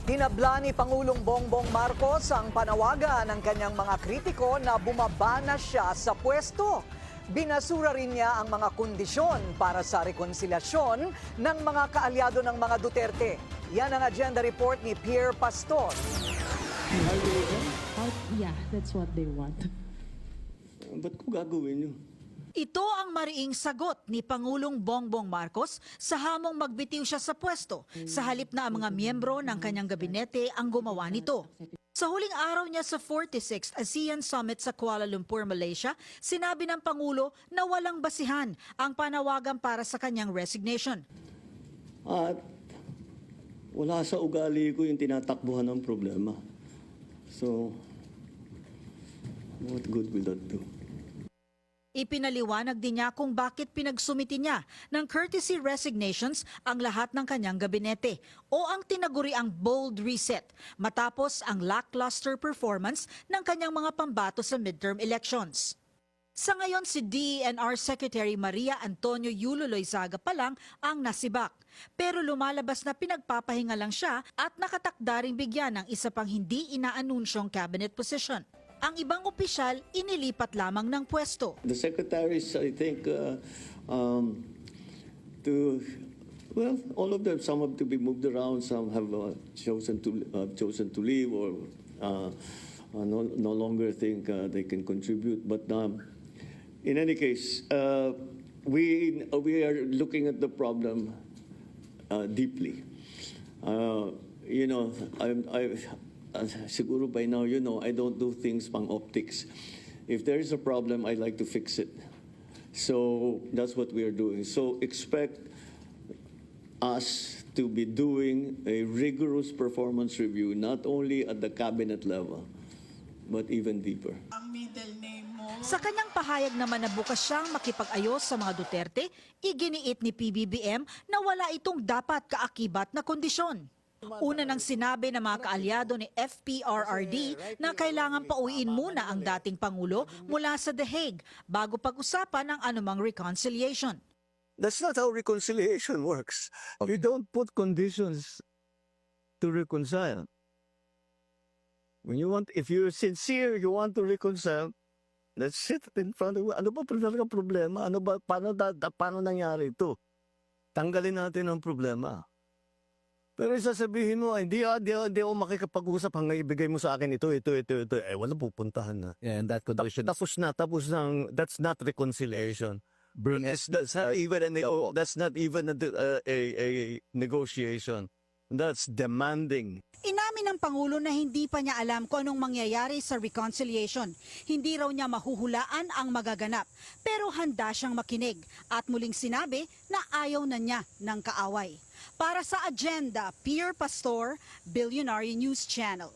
Hinabla ni Pangulong Bongbong Marcos ang panawagan ng kanyang mga kritiko na bumaba na siya sa pwesto. Binasura rin niya ang mga kondisyon para sa rekonsilyasyon ng mga kaalyado ng mga Duterte. Yan ang agenda report ni Pierre Pastor. Yeah, that's what they want. Ba't ko gagawin yun? Ito ang mariing sagot ni Pangulong Bongbong Marcos sa hamong magbitiw siya sa pwesto sa halip na ang mga miyembro ng kanyang gabinete ang gumawa nito. Sa huling araw niya sa 46th ASEAN Summit sa Kuala Lumpur, Malaysia, sinabi ng Pangulo na walang basihan ang panawagan para sa kanyang resignation. At wala sa ugali ko yung tinatakbuhan ng problema. So, what good will that do? Ipinaliwanag din niya kung bakit pinagsumiti niya ng courtesy resignations ang lahat ng kanyang gabinete o ang tinaguriang bold reset matapos ang lackluster performance ng kanyang mga pambato sa midterm elections. Sa ngayon, si DENR Secretary Maria Antonio Yulo Loizaga pa lang ang nasibak. Pero lumalabas na pinagpapahinga lang siya at nakatakda ring bigyan ng isa pang hindi inaanunsyong cabinet position. Ang ibang opisyal inilipat lamang ng pwesto. The secretaries, I think, all of them, some have to be moved around, some have chosen to leave or no longer think they can contribute. But in any case, we are looking at the problem deeply. Siguro by now, I don't do things pang optics. If there is a problem, I like to fix it. So that's what we are doing. So expect us to be doing a rigorous performance review, not only at the cabinet level, but even deeper. Sa kanyang pahayag naman na bukas siyang makipag-ayos sa mga Duterte, iginiit ni PBBM na wala itong dapat kaakibat na kondisyon. Una nang sinabi ng mga kaalyado ni FPRRD na kailangan pauwiin muna ang dating Pangulo mula sa The Hague bago pag-usapan ang anumang reconciliation. That's not how reconciliation works. You don't put conditions to reconcile. If you're sincere, you want to reconcile, let's sit in front of you. Ano ba talaga problema? Paano nangyari ito? Tanggalin natin ang problema. Pero sasabihin mo, hindi ako makikipag-usap hanggang ibigay mo sa akin ito. Wala pupuntahan na. Yeah, and that condition. Tapos na. That's not reconciliation. That's not even a negotiation. That's demanding. Inamin ng Pangulo na hindi pa niya alam kung anong mangyayari sa reconciliation. Hindi raw niya mahuhulaan ang magaganap. Pero handa siyang makinig at muling sinabi na ayaw na niya ng kaaway. Para sa agenda, Pierre Pastor, Billionaire News Channel.